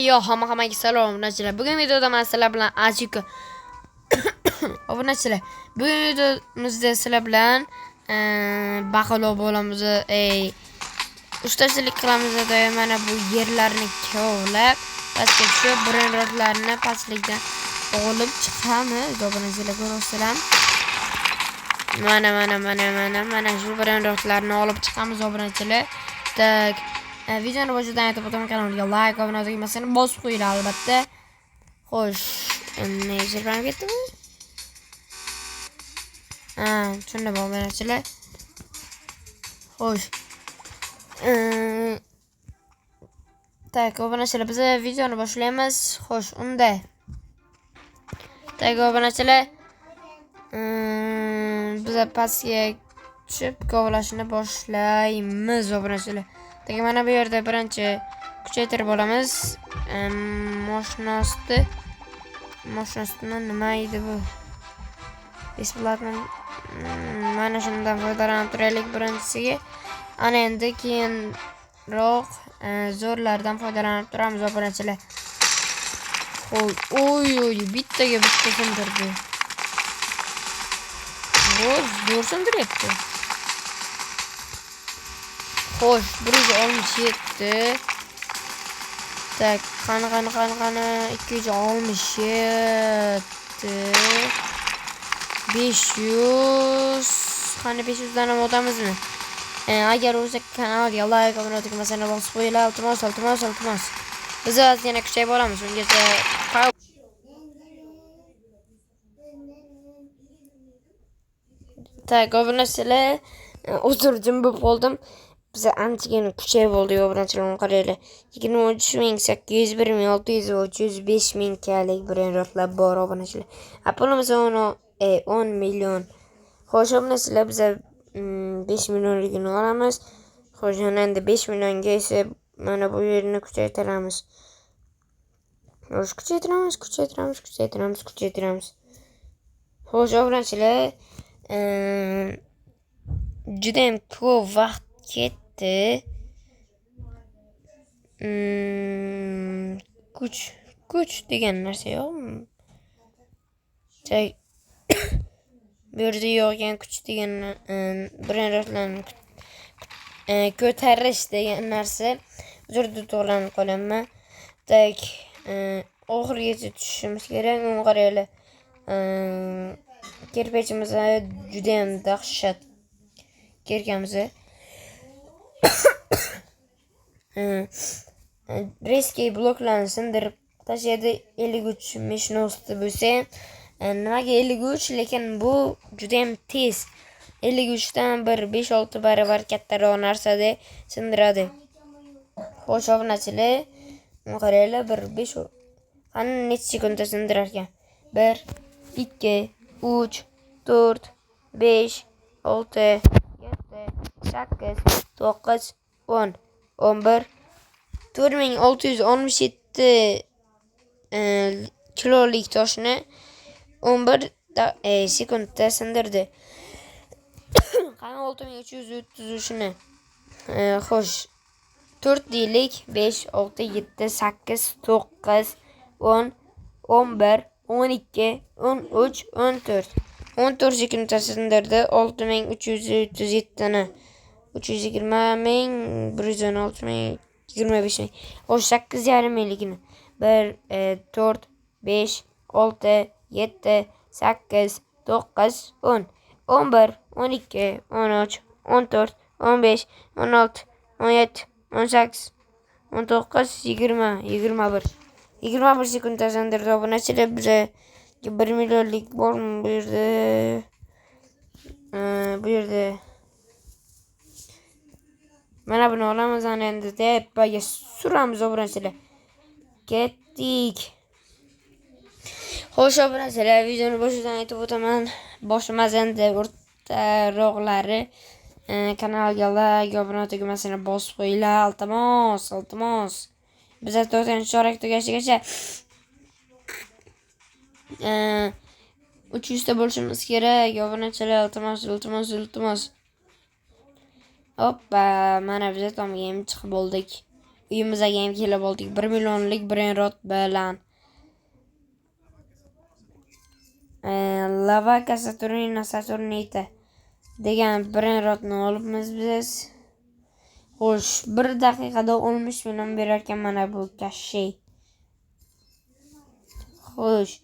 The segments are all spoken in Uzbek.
Yo, hammaga salom obunachilar. Bugun videoda men sizlar bilan Ajiko obunachilar. Bugun videomizda sizlar bilan baqalo bo'lamiz. Ustachilik qilamiz da mana bu yerlarni kovlab, pastga tushib, brendlarni pastlikdan olib chiqamiz. Obunachilar ko'rasizlar. Mana shu brendlarni olib chiqamiz obunachilar. Tak videoni boshidan aytib o'taman, kanalga like, obuna tugmasini bosib qo'yinglar albatta. Xo'sh, nega bilan ketdimi? Shunda obunachilar. Xo'sh. Tak, obunachilar, biz videoni boshlaymiz. Xo'sh, unda. Tak, obunachilar. Biz pastga tushib kovlashni boshlaymiz obunachilar. Demak, mana bu yerda birinchi kuchaytirib olamiz. Moshnostni nima edi bu? Besplatni mana shundan foydalanib turaylik birinchisiga. Ana endi keyinroq zo'rlardan foydalanib turamiz obunachilar. Oy, bittaga bitta sindirdi. Zo'r sindiryapti. Xo'sh, 167. Tak, qani 267. 500. Qani 500 dan ham o'tamizmi? Agar o'sha kanalga like, obuna tugmasini bosib qo'yinglar. Iltimos. Biz yana kuchayib olamiz. Ungacha tak, obunachilar, o'zim bo'lib qoldim. Biz anchagina kuchayib oldik obunachilar, qaranglar. 23.800, 1.600 va 305.000 kalik brendlar bor obunachilar. Pulimiz 10 million. Xo'sh, obunachilar, biz 5 millionligini olamiz. Xo'sh, endi 5 millionga esa mana bu yerni kuchaytiramiz. Xo'sh, kuchaytiramiz. Xo'sh, obunachilar, juda ham ko'p vaqt ketdi. Kuch degan narsa yo'qmi? Bu yerda yo'qgan kuch degan brendlarni ko'tarish degan narsa. Uzrda to'g'lanib qolyapman. Tak, oxirigacha tushishimiz kerak. Uni qaranglar. Kirpechimiz juda ham dahshat kirkamiz. Reski bloklarni sindirib tashlaydi. 53 meshnosti bo'lsa, nimaga 53? Lekin bu juda ham tez. 53 dan 5-6 barobar kattaroq narsada sindiradi. Xo'sh, obunachilar, qaranglar, 5 qani necha sekundda sindirar ekan? 1 2 3 4 5 6 7 8 9 10 11 4667 kilolik toshni 11 sekundda sindirdi. Qani 6333 ni. Xo'sh, 4 deylik. 5 6 7 8 9 10 11 12 13 14 sekundda sindirdi. 6337 ni. 320.000 116.000 25.000. Xo'sh, 8,5 mingligini. 1 4 5 6 7 8 9 10 11 12 13 14 15 16 17 18 19 20 21 sekundda sindirdi obunachilar. Bizga 1 millionlik bormi bu yerda? Bu yerda mana buni olamiz. Endi tepaga suramiz obunachilar. Ketdik. Xo'sh, obunachilar, videoni boshidan aytib o'taman. Boshimiz endi o'rtaroqlari. Kanalga like, obuna tugmasini bosib qo'yinglar. Iltimos. Biz 4-chorak tugashigacha 300 ta bo'lishimiz kerak obunachilar. Iltimos. Hoppa, mana biz tomga ham chiqib oldik. uyimizga ham kelib oldik. 1 millionlik Brainrot bilan. La Vaca Saturnita degan Brainrotni olibmiz biz. Xo'sh, 1 daqiqada 13 million berar ekan mana bu kashi. Xo'sh,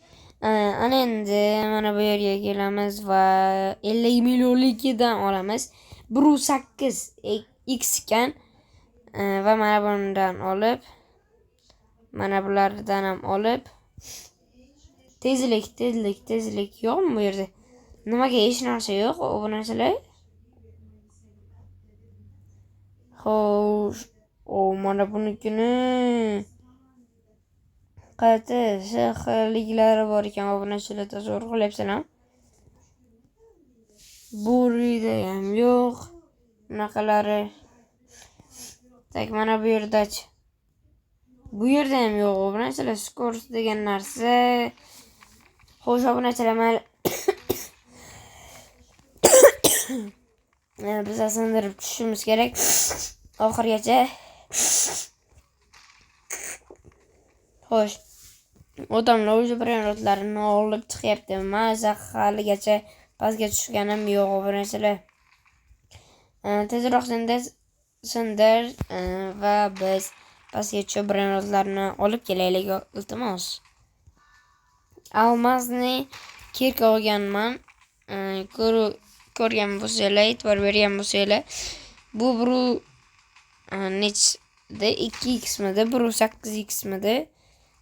ana endi mana bu yerga kelamiz va 50 millionligidan olamiz. 1.8 x ekan va mana bundan olib, mana bulardan ham olib, tezlik yo'qmi bu yerda? Nimaga hech narsa yo'q bu narsalar? Xo'sh, mana bunikini qayta sihliklari bor ekan, bu narsalar tasavvur qilyapsizlar. Burida ham yo'q bunaqalari. Tak mana bu yerdachi. Bu yerda ham yo'q bu narsalar, skors degan narsa. Xo'sh, bu narsalar mana biz sindirib tushishimiz kerak oxirigacha. Xo'sh, odamlar o'zi Brainrotlarini olib chiqyapti. Maza haligacha pastga tushganim yo'q bu narsalar. Tezroq sindir va biz pastga tushib Brainrotlarni olib kelaylik iltimos. Almazni kirk olganman. Ko'rgan bo'lsanglar, e'tibor bergan bo'lsanglar, bu nechda 2x midi, 1.8x midi?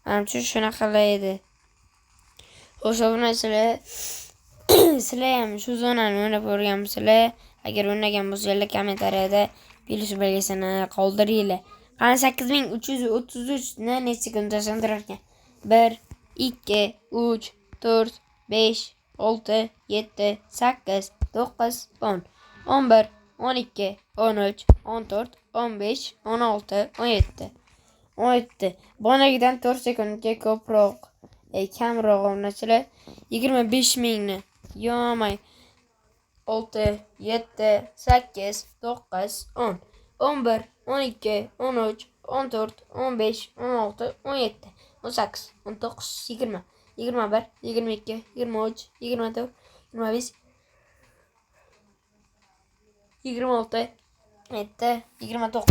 Menimcha shunaqalar edi. Xo'sh, bu narsalar sizlar ham shu zonani o'ynab ko'rgan bo'lsanglar, agar o'ynagan bo'lsanglar kommentariyada plyus belgisini qoldiringlar. Qani 8333 ni necha sekundda sindirar ekan? 1 2 3 4 5 6 7 8 9 10 11 12 13 14 15 16 17 17 bonagidan 4 sekundga ko'proq kamroq o'rnachilar 25 mingni yo'may 6 7 8 9 10 11 12 13 14 15 16 17 18 19 20 21 22 23 24 25 26 7 29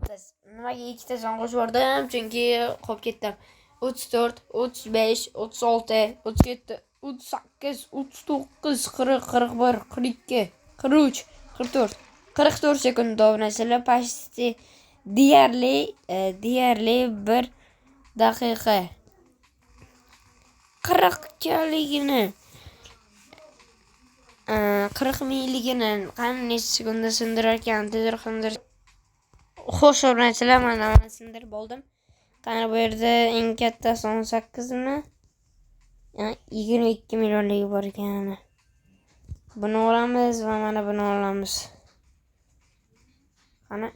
30. Nimaga ikkita son qo'shib yubordim? Chunki qolib ketdim. 34 35 36 37 38 39 40 41 42 43 44 44 sekund o'rnasalar pasti deyarli 1 daqiqa 40 kaligini 40 mingligini qancha sekundda sindirar ekan, tezroq sindir. Xo'sh, o'rnachilar, mana sindirib oldim. Qani bu yerda eng kattasi 18 mi? 22 millionligi bor ekan. Buni olamiz va mana buni olamiz. Qani?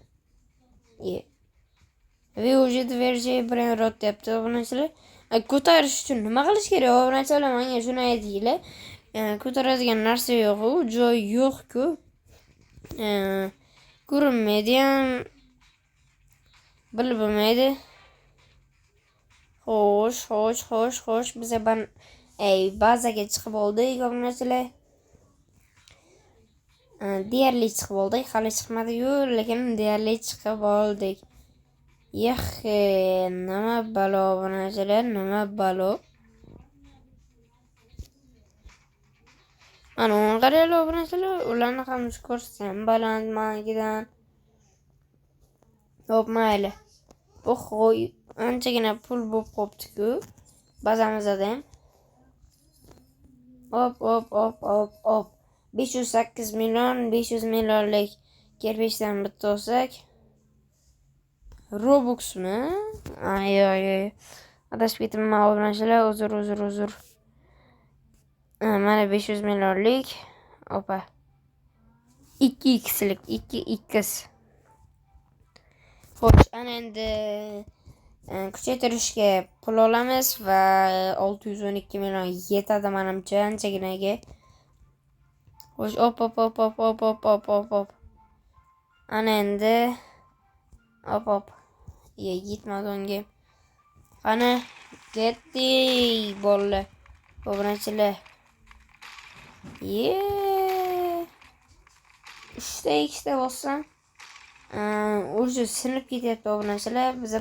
Ve уже dverje Brainrot deyapti. Obunachilar, ko'tarish uchun nima qilish kerak? Obunachilar, menga shuni aytinglar. Ko'taradigan narsa yo'q, joy yo'q-ku. Ko'rinmaydi ham, bilib bo'lmaydi. Xo'sh, biz bazaga chiqib oldik, obunachilar. Deyarli chiqib oldik, hali chiqmadi-yu, lekin deyarli chiqib oldik. Nima balo obunachilar, nima balo? Ana qaraylar obunachilar, ularni ham ko'rsam baland manikidan. Hop, mayli. Anchagina pul bo'lib qopti-ku. Bazamizda ham. Hop. 508 million, 500 millionlik kirpishdan bitta olsak. Robuxmi? Yo'q. Adashib ketibman obunachilar, uzr. Mana 500 millionlik. Opa. 2xlik, 2x. Xo'sh, ana endi kuchaytirishga pul olamiz va 612 million yetadi menimcha anchaginaga. Xo'sh, hop. Ana endi hop. gitmedi onga. Qani ketdi bolalar. Obunachilar. Uchta ikkita bo'lsa, o'zi sinib ketyapti obunachilar. Biza